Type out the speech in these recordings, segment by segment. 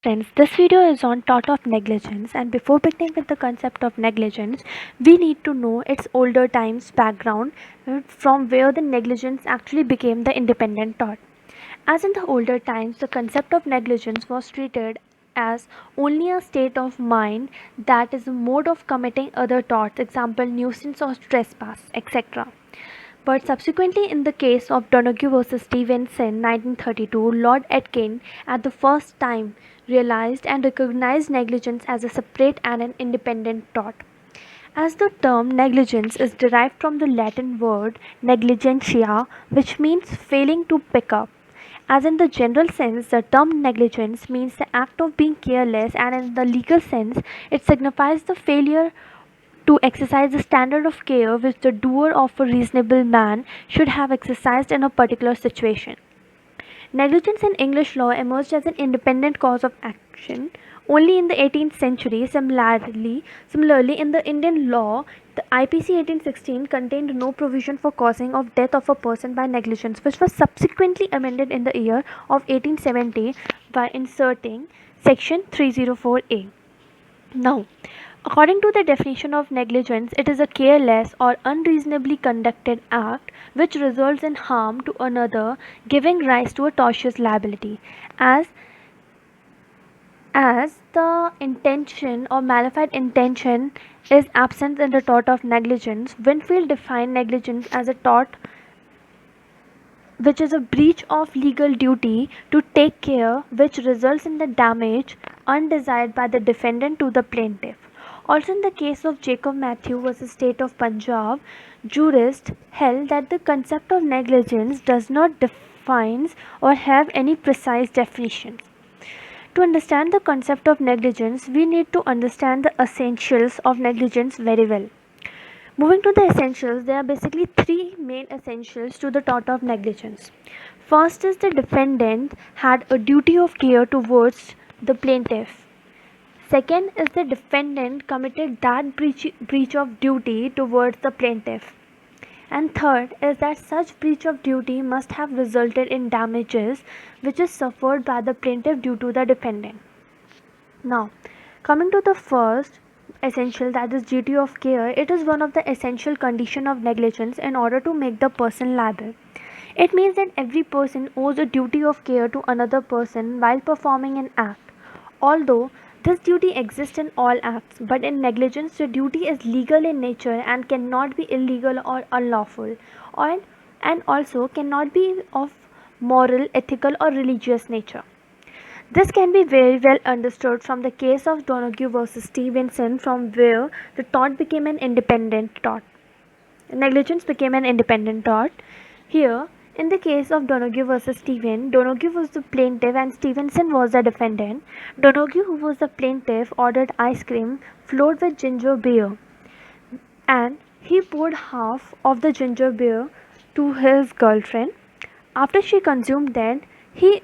Friends, this video is on thought of negligence, and before beginning with the concept of negligence, we need to know its older times background from where the negligence actually became the independent thought. As in the older times, the concept of negligence was treated as only a state of mind that is a mode of committing other thoughts, example nuisance or trespass, etc. But subsequently, in the case of Donoghue versus Stevenson, 1932, Lord Atkin at the first time realized and recognized negligence as a separate and an independent thought. As the term negligence is derived from the Latin word negligentia, which means failing to pick up. As in the general sense, the term negligence means the act of being careless, and in the legal sense, it signifies the failure to exercise the standard of care which the doer of a reasonable man should have exercised in a particular situation. Negligence in English law emerged as an independent cause of action only in the 18th century. Similarly, in the Indian law, the IPC 1816 contained no provision for causing of death of a person by negligence, which was subsequently amended in the year of 1870 by inserting section 304A. Now, according to the definition of negligence, it is a careless or unreasonably conducted act which results in harm to another, giving rise to a tortious liability. As as the intention or malified intention is absent in the tort of negligence, Winfield defined negligence as a tort which is a breach of legal duty to take care which results in the damage undesired by the defendant to the plaintiff. Also, in the case of Jacob Matthew versus State of Punjab, jurists held that the concept of negligence does not define or have any precise definitions. To understand the concept of negligence, we need to understand the essentials of negligence very well. Moving to the essentials, there are basically three main essentials to the tort of negligence. First is the defendant had a duty of care towards the plaintiff. Second is the defendant committed that breach of duty towards the plaintiff. And third is that such breach of duty must have resulted in damages which is suffered by the plaintiff due to the defendant. Now, coming to the first essential, that is duty of care, it is one of the essential condition of negligence in order to make the person liable. It means that every person owes a duty of care to another person while performing an act. Although this duty exists in all acts, but in negligence the duty is legal in nature and cannot be illegal or unlawful, or, and also cannot be of moral, ethical, or religious nature. This can be very well understood from the case of Donoghue versus Stevenson, from where the tort became an independent tort. Negligence became an independent tort. Here, in the case of Donoghue versus Steven, Donoghue was the plaintiff and Stevenson was the defendant. Donoghue, who was the plaintiff, ordered ice cream flavored with ginger beer, and he poured half of the ginger beer to his girlfriend. After she consumed that, he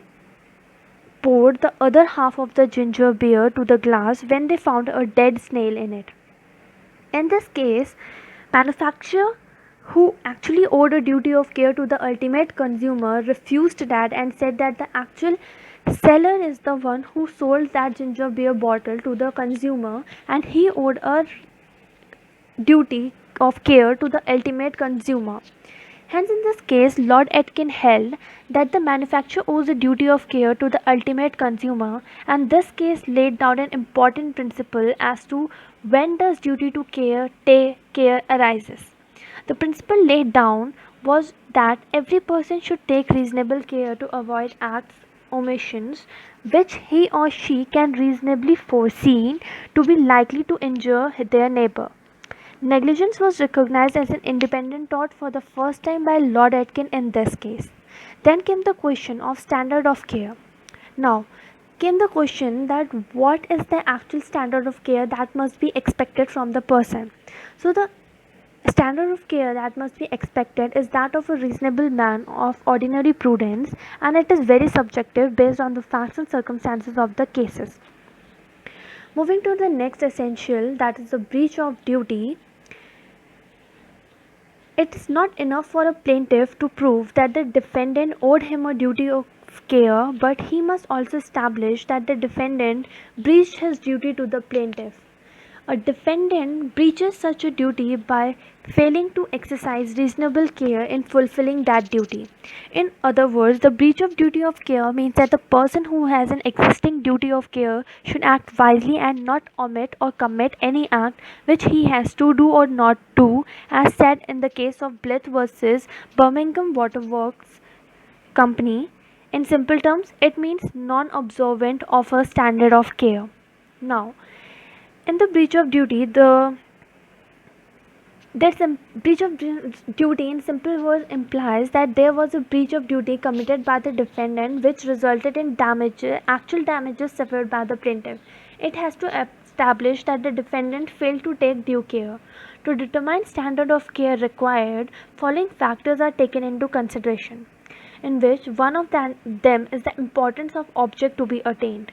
poured the other half of the ginger beer to the glass when they found a dead snail in it. In this case, manufacturer, who actually owed a duty of care to the ultimate consumer, refused that and said that the actual seller is the one who sold that ginger beer bottle to the consumer, and he owed a duty of care to the ultimate consumer. Hence, in this case, Lord Atkin held that the manufacturer owes a duty of care to the ultimate consumer, and this case laid down an important principle as to when does duty to take care arises. The principle laid down was that every person should take reasonable care to avoid acts, omissions, which he or she can reasonably foresee to be likely to injure their neighbor. Negligence was recognized as an independent tort for the first time by Lord Atkin in this case. Then came the question of standard of care. Now came the question that what is the actual standard of care that must be expected from the person. So the standard of care that must be expected is that of a reasonable man of ordinary prudence, and it is very subjective based on the facts and circumstances of the cases. Moving to the next essential, that is the breach of duty. It is not enough for a plaintiff to prove that the defendant owed him a duty of care, but he must also establish that the defendant breached his duty to the plaintiff. A defendant breaches such a duty by failing to exercise reasonable care in fulfilling that duty. In other words, the breach of duty of care means that the person who has an existing duty of care should act wisely and not omit or commit any act which he has to do or not do, as said in the case of Blythe versus Birmingham Waterworks Company. In simple terms, it means non observant of a standard of care. Now, in the breach of duty, breach of duty in simple words implies that there was a breach of duty committed by the defendant which resulted in actual damages suffered by the plaintiff. It has to establish that the defendant failed to take due care. To determine standard of care required, following factors are taken into consideration, in which one of them is the importance of object to be attained.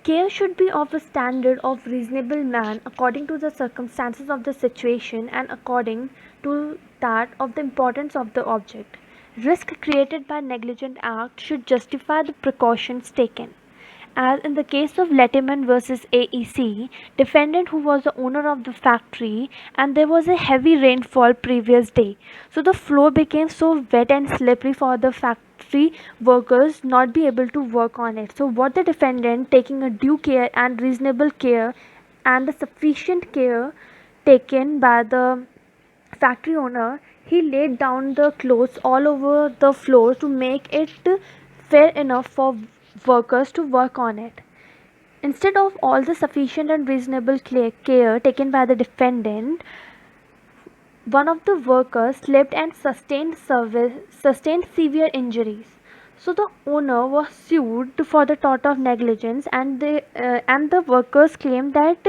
Care should be of a standard of reasonable man according to the circumstances of the situation and according to that of the importance of the object. Risk created by negligent act should justify the precautions taken. As in the case of Letterman versus AEC, defendant who was the owner of the factory, and there was a heavy rainfall previous day. So the floor became so wet and slippery for the factory workers not be able to work on it. So what the defendant, taking a due care and reasonable care and the sufficient care taken by the factory owner, he laid down the clothes all over the floor to make it fair enough for workers to work on it. Instead of all the sufficient and reasonable care taken by the defendant, one of the workers slipped and sustained severe injuries. So the owner was sued for the tort of negligence, and the workers claimed that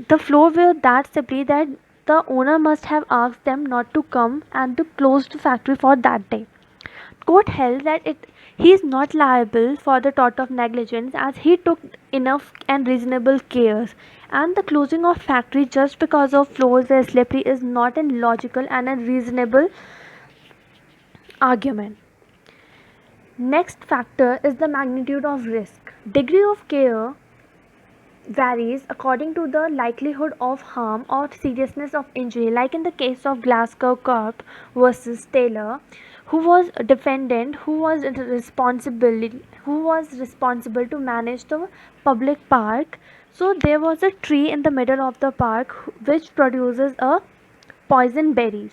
the floor were that slippery that the owner must have asked them not to come and to close the factory for that day. Court held that he is not liable for the tort of negligence as he took enough and reasonable cares, and the closing of factory just because of floors were slippery is not a logical and a reasonable argument. Next factor is the magnitude of risk. Degree of care varies according to the likelihood of harm or seriousness of injury, like in the case of Glasgow Corp versus Taylor, who was a defendant who was responsible to manage the public park. So there was a tree in the middle of the park which produces a poison berries,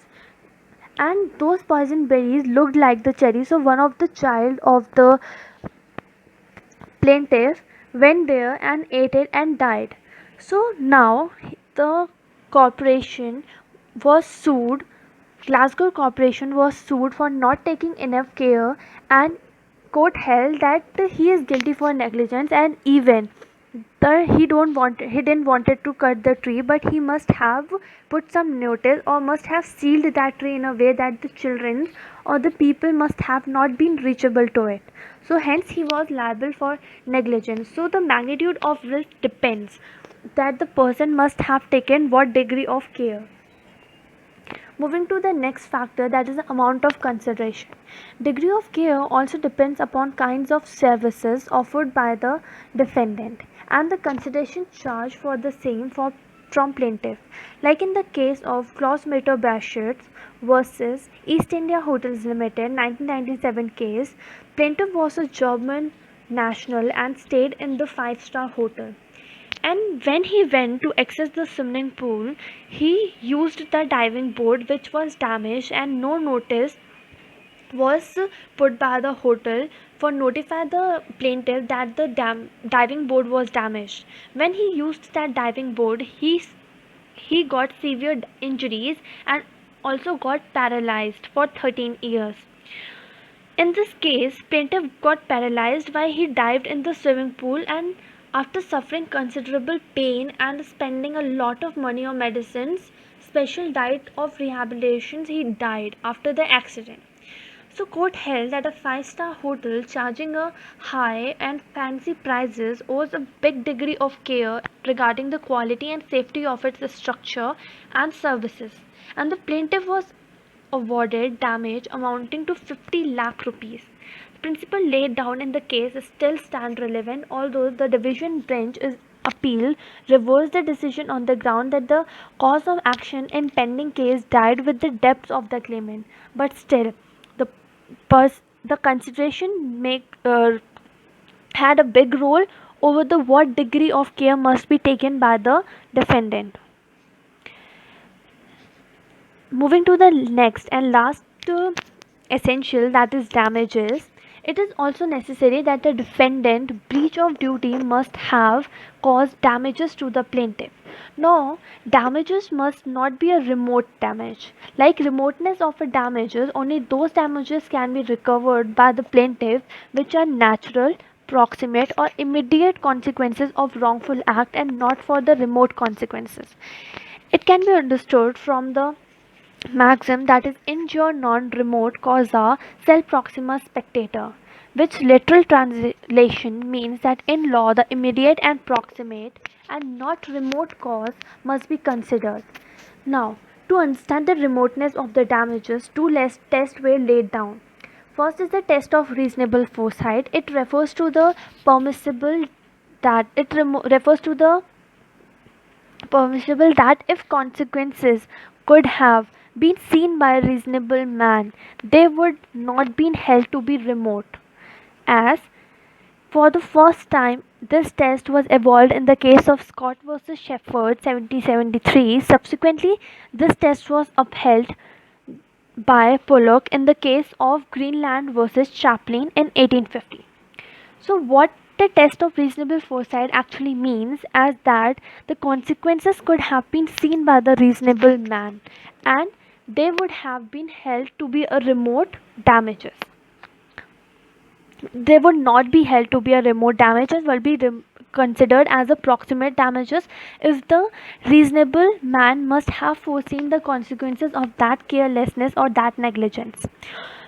and those poison berries looked like the cherry. So one of the child of the plaintiff went there and ate it and died. So now the corporation was sued. Glasgow Corporation was sued for not taking enough care, and court held that he is guilty for negligence, and even he didn't wanted to cut the tree, but he must have put some notice or must have sealed that tree in a way that the children or the people must have not been reachable to it. So hence he was liable for negligence. So the magnitude of risk depends that the person must have taken what degree of care. Moving to the next factor, that is the amount of consideration. Degree of care also depends upon kinds of services offered by the defendant and the consideration charged for the same from plaintiff. Like in the case of Klaus Mater Baschutz versus East India Hotels Limited 1997 case, plaintiff was a German national and stayed in the five-star hotel, and when he went to access the swimming pool, he used the diving board which was damaged, and no notice was put by the hotel for notify the plaintiff that the diving board was damaged. When he used that diving board, he got severe injuries and also got paralyzed for 13 years. In this case, plaintiff got paralyzed while he dived in the swimming pool, and after suffering considerable pain and spending a lot of money on medicines, special diet of rehabilitations, he died after the accident. So court held that a five-star hotel charging a high and fancy prices owes a big degree of care regarding the quality and safety of its structure and services, and the plaintiff was awarded damage amounting to 50 lakh rupees. principle laid down in the case still stand relevant, although the division bench is appeal reversed the decision on the ground that the cause of action in pending case died with the debts of the claimant. But still, the the consideration had a big role over the what degree of care must be taken by the defendant. Moving to the next and last essential, that is damages. It is also necessary that the defendant breach of duty must have caused damages to the plaintiff. Now, damages must not be a remote damage. Like remoteness of a damages, only those damages can be recovered by the plaintiff which are natural, proximate or immediate consequences of wrongful act and not for the remote consequences. It can be understood from the maxim that is injure non remote causa sel proxima spectator, which literal translation means that in law the immediate and proximate and not remote cause must be considered. Now, to understand the remoteness of the damages, two less tests were laid down. First is the test of reasonable foresight. It refers to the permissible refers to the permissible that if consequences could have been seen by a reasonable man, they would not be held to be remote. As for the first time, this test was evolved in the case of Scott versus Shepard 1773. Subsequently, this test was upheld by Pollock in the case of Greenland versus Chaplin in 1850. So, what the test of reasonable foresight actually means as that the consequences could have been seen by the reasonable man and they would have been held to be a remote damages. They would not be held to be a remote damages, will be considered as a proximate damages if the reasonable man must have foreseen the consequences of that carelessness or that negligence.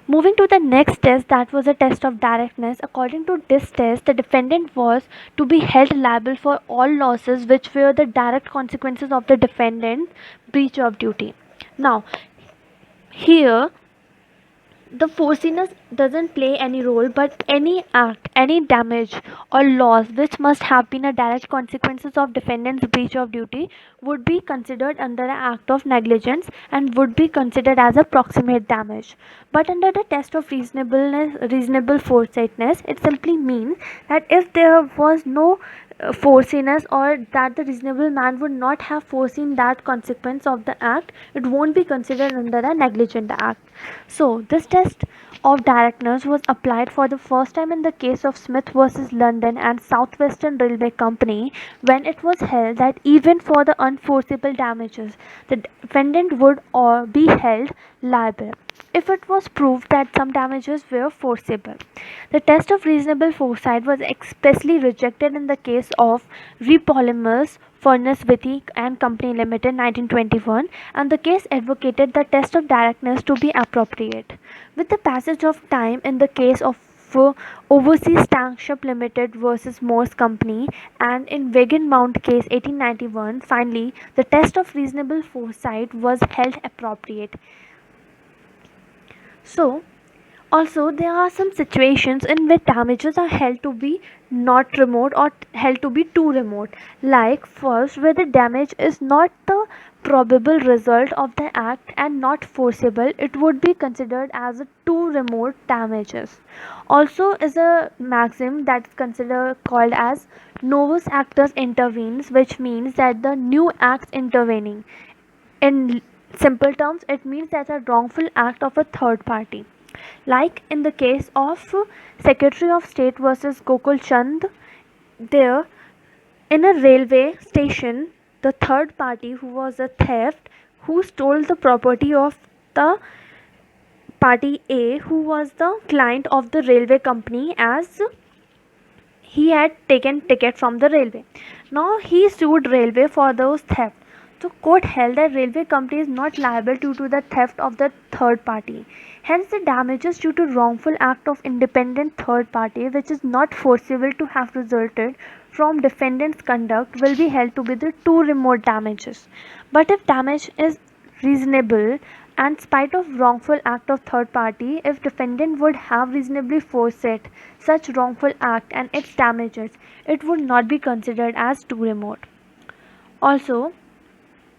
Moving to the next test, that was a test of directness. According to this test, the defendant was to be held liable for all losses which were the direct consequences of the defendant's breach of duty. Now, here the foreseeness doesn't play any role, but any act, any damage or loss which must have been a direct consequences of defendant's breach of duty would be considered under an act of negligence and would be considered as a proximate damage. But under the test of reasonable foresightness, it simply means that if there was no foreseeness or that the reasonable man would not have foreseen that consequence of the act, it won't be considered under a negligent act. So this test of directness was applied for the first time in the case of Smith versus London and Southwestern Railway Company, when it was held that even for the unforeseeable damages the defendant would or be held liable if it was proved that some damages were foreseeable. The test of reasonable foresight was expressly rejected in the case of Repolymers Furnace Withy and Company Limited 1921, and the case advocated the test of directness to be appropriate. With the passage of time in the case of Overseas Tankship Limited versus Morse Company and in Wagon Mount case 1891, finally the test of reasonable foresight was held appropriate. So, also there are some situations in which damages are held to be not remote or held to be too remote. Like first, where the damage is not the probable result of the act and not forcible, it would be considered as a too remote damages. Also is a maxim that's considered called as novus actus intervenes, which means that the new acts intervening. In simple terms, it means that a wrongful act of a third party. Like in the case of Secretary of State versus Gokul Chand, there in a railway station, the third party who was a theft who stole the property of the party A who was the client of the railway company as he had taken ticket from the railway. Now he sued railway for those theft. So court held that railway company is not liable due to the theft of the third party. Hence the damages due to wrongful act of independent third party which is not foreseeable to have resulted from defendant's conduct will be held to be the too remote damages. But if damage is reasonable, and spite of wrongful act of third party, if defendant would have reasonably foreseen such wrongful act and its damages, it would not be considered as too remote. Also,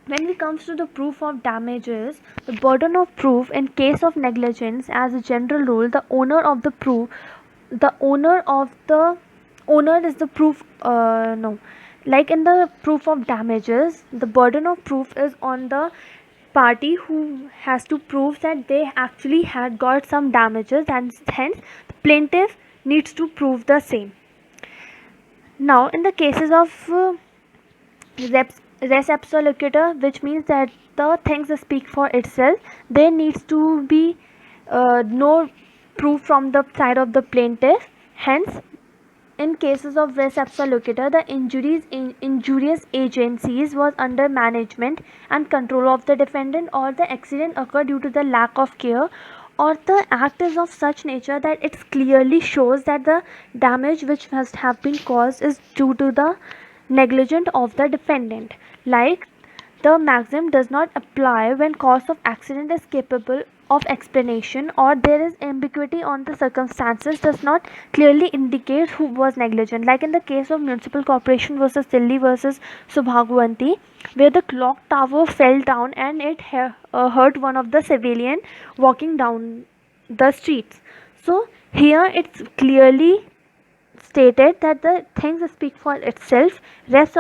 when it comes to the proof of damages, the burden of proof in case of negligence, as a general rule, the owner is the proof. No, like in the proof of damages, the burden of proof is on the party who has to prove that they actually had got some damages, and hence the plaintiff needs to prove the same. Now, in the cases of res ipsa loquitur, which means that the things speak for itself, there needs to be no proof from the side of the plaintiff. Hence, in cases of res ipsa loquitur, the injurious agencies was under management and control of the defendant, or the accident occurred due to the lack of care, or the act is of such nature that it clearly shows that the damage which must have been caused is due to the negligence of the defendant. Like, the maxim does not apply when cause of accident is capable of explanation, or there is ambiguity on the circumstances does not clearly indicate who was negligent. Like in the case of Municipal Corporation versus Delhi versus Subhagwanti, where the clock tower fell down and it hurt one of the civilian walking down the streets. So here it's clearly stated that the things speak for itself. Res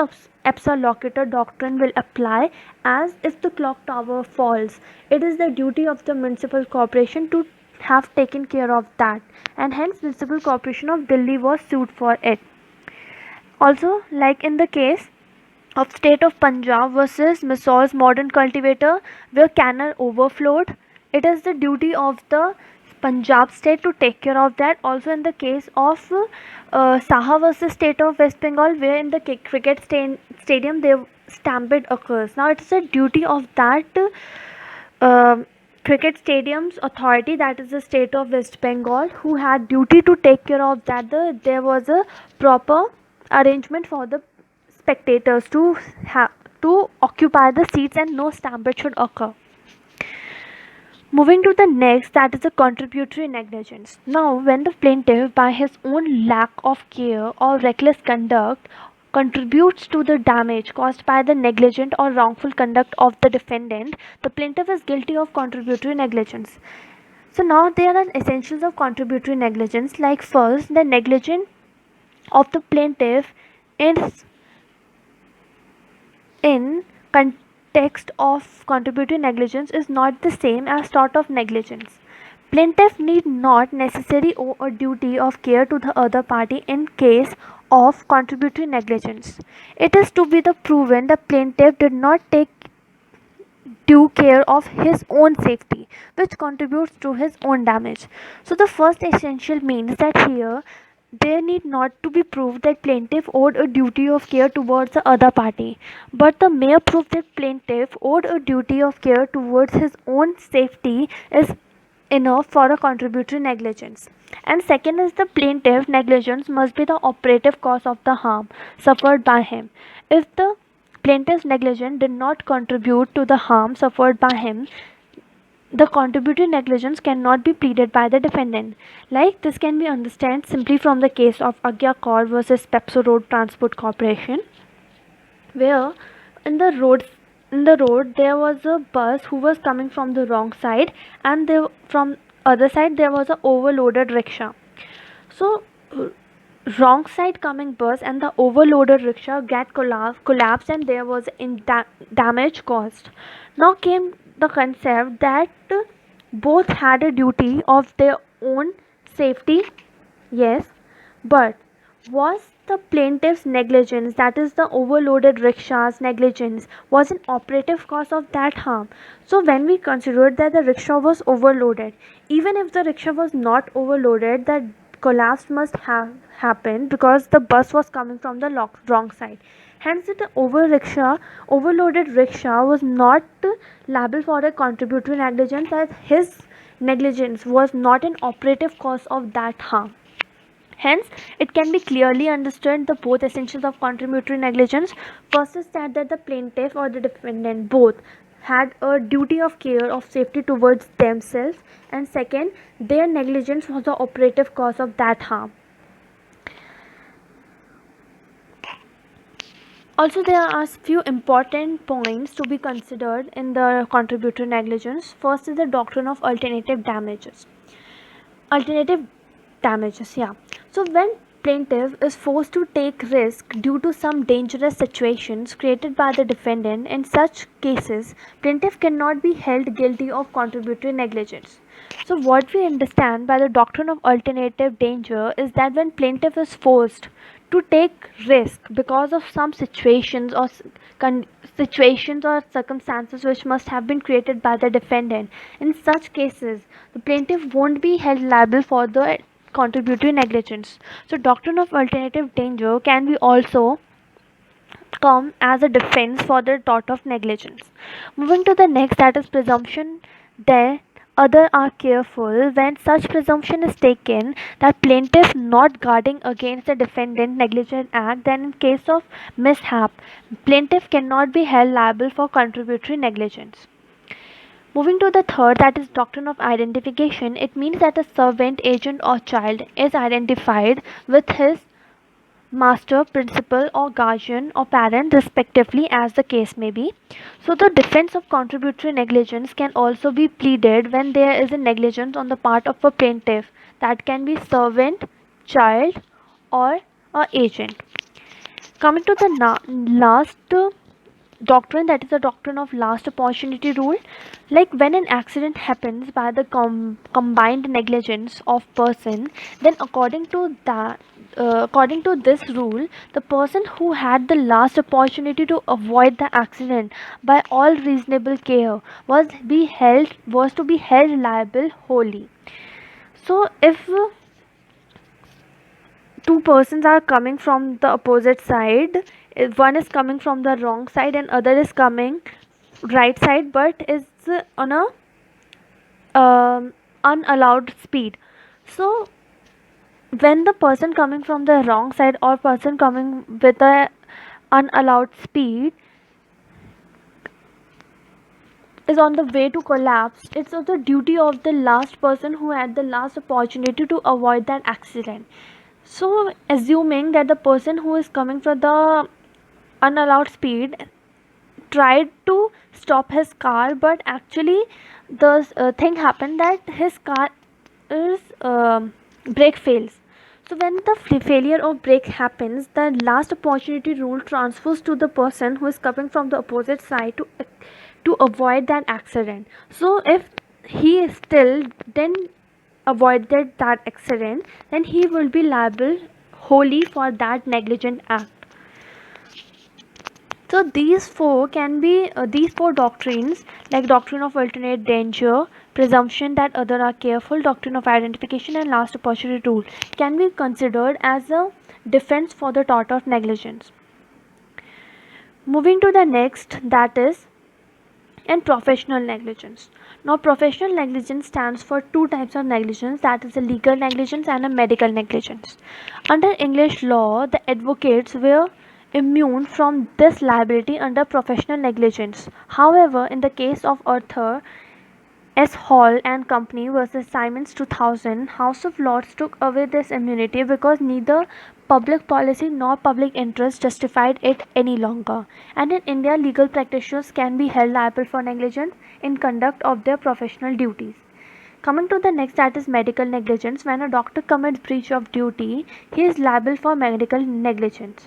ipsa loquitur doctrine will apply as if the clock tower falls. It is the duty of the municipal corporation to have taken care of that, and hence Municipal Corporation of Delhi was sued for it. Also, like in the case of state of Punjab versus Misol's modern cultivator, where canal overflowed, it is the duty of the Punjab state to take care of that. Also, in the case of Saha versus state of West Bengal, where in the cricket stadium there stampede occurs. Now, it is a duty of that uh, cricket stadium's authority, that is the state of West Bengal, who had duty to take care of that. There was a proper arrangement for the spectators to have to occupy the seats and no stampede should occur. Moving to the next, that is a contributory negligence. Now, when the plaintiff, by his own lack of care or reckless conduct, contributes to the damage caused by the negligent or wrongful conduct of the defendant, the plaintiff is guilty of contributory negligence. So, now there are essentials of contributory negligence. Like, first, the negligence of the plaintiff is in context of contributory negligence is not the same as tort of negligence. Plaintiff need not necessarily owe a duty of care to the other party in case of contributory negligence. It is to be the proven the plaintiff did not take due care of his own safety, which contributes to his own damage. So the first essential means that here there need not to be proof that plaintiff owed a duty of care towards the other party, but the mere proof that plaintiff owed a duty of care towards his own safety is enough for a contributory negligence. And second is the plaintiff negligence must be the operative cause of the harm suffered by him. If the plaintiff's negligence did not contribute to the harm suffered by him, the contributory negligence cannot be pleaded by the defendant. Like, this can be understood simply from the case of Agya Kaur versus Pepso Road Transport Corporation, where in the road there was a bus who was coming from the wrong side, and there from other side there was a overloaded rickshaw. So wrong side coming bus and the overloaded rickshaw get collapsed, and there was damage caused. Now came the concept that both had a duty of their own safety, yes, but was the plaintiff's negligence, that is the overloaded rickshaw's negligence, was an operative cause of that harm? So when we considered that the rickshaw was overloaded, even if the rickshaw was not overloaded, the collapse must have happened because the bus was coming from the wrong side. Hence, the overloaded rickshaw was not liable for a contributory negligence, as his negligence was not an operative cause of that harm. Hence, it can be clearly understood the both essentials of contributory negligence. First is that the plaintiff or the defendant both had a duty of care of safety towards themselves, and second, their negligence was the operative cause of that harm. Also, there are few important points to be considered in the contributory negligence. First is the doctrine of alternative damages. Alternative damages, yeah. So when plaintiff is forced to take risk due to some dangerous situations created by the defendant, in such cases plaintiff cannot be held guilty of contributory negligence. So what we understand by the doctrine of alternative danger is that when plaintiff is forced to take risk because of some situations or circumstances which must have been created by the defendant, in such cases the plaintiff won't be held liable for the contributory negligence. So doctrine of alternative danger can be also come as a defense for the tort of negligence. Moving to the next, that is presumption that other are careful. When such presumption is taken that plaintiff not guarding against the defendant negligent act, then in case of mishap, plaintiff cannot be held liable for contributory negligence. Moving to the third, that is doctrine of identification. It means that a servant, agent, or child is identified with his master, principal, or guardian or parent, respectively, as the case may be. So, the defense of contributory negligence can also be pleaded when there is a negligence on the part of a plaintiff, that can be servant, child, or a agent. Coming to the last doctrine, that is the doctrine of last opportunity rule. Like when an accident happens by the combined negligence of person, then according to this rule, the person who had the last opportunity to avoid the accident by all reasonable care was to be held liable wholly. So if two persons are coming from the opposite side, if one is coming from the wrong side and other is coming right side, but is on a unallowed speed. So when the person coming from the wrong side or person coming with a unallowed speed is on the way to collapse, it's of the duty of the last person who had the last opportunity to avoid that accident. So assuming that the person who is coming from the unallowed speed tried to stop his car, but actually the thing happened that his car is brake fails. So when the failure of brake happens, the last opportunity rule transfers to the person who is coming from the opposite side to avoid that accident. So if he is still then avoided that accident, then he will be liable wholly for that negligent act. So these four doctrines, like doctrine of alternate danger, presumption that other are careful, doctrine of identification, and last opportunity rule, can be considered as a defense for the tort of negligence. Moving to the next, that is and professional negligence. Now, professional negligence stands for two types of negligence, that is a legal negligence and a medical negligence. Under English law, the advocates were immune from this liability under professional negligence. However, in the case of Arthur S. Hall and Company versus Simons 2000, House of Lords took away this immunity because neither public policy nor public interest justified it any longer. And in India, legal practitioners can be held liable for negligence in conduct of their professional duties. Coming to the next, that is medical negligence. When a doctor commits breach of duty, he is liable for medical negligence.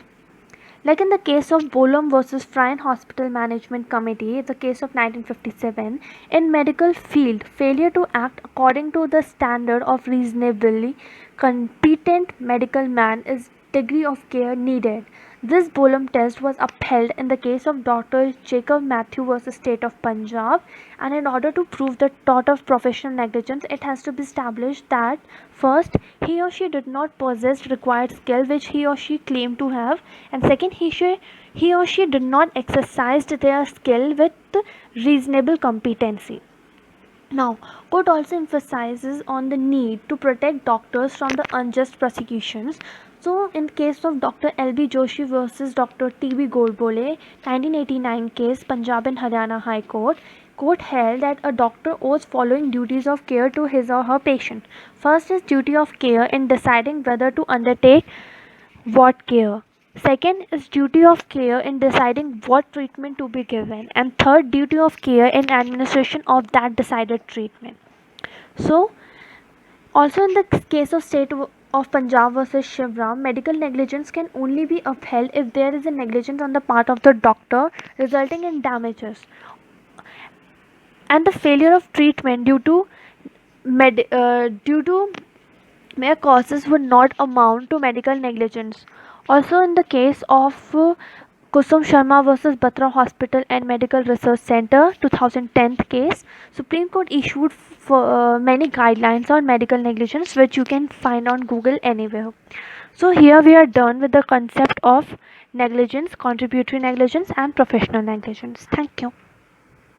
Like in the case of Bolam versus Friern Hospital Management Committee, the case of 1957, in medical field, failure to act according to the standard of reasonably competent medical man is degree of care needed. This Bolam test was upheld in the case of Dr. Jacob Matthew versus State of Punjab, and in order to prove the tort of professional negligence, it has to be established that first, he or she did not possess required skill which he or she claimed to have, and second, he or she did not exercise their skill with reasonable competency. Now, court also emphasizes on the need to protect doctors from the unjust prosecutions. Also, in case of Dr. L.B. Joshi versus Dr. T.B. Godbole, 1989 case, Punjab and Haryana High Court held that a doctor owes following duties of care to his or her patient. First is duty of care in deciding whether to undertake what care. Second is duty of care in deciding what treatment to be given. And third, duty of care in administration of that decided treatment. So, also in the case of State of Punjab versus Shivram, medical negligence can only be upheld if there is a negligence on the part of the doctor resulting in damages and the failure of treatment due to mere causes would not amount to medical negligence. Also, in the case of Kusum Sharma versus Batra Hospital and Medical Research Center 2010 case, Supreme Court issued many guidelines on medical negligence which you can find on Google anywhere. So here we are done with the concept of negligence, contributory negligence and professional negligence. Thank you.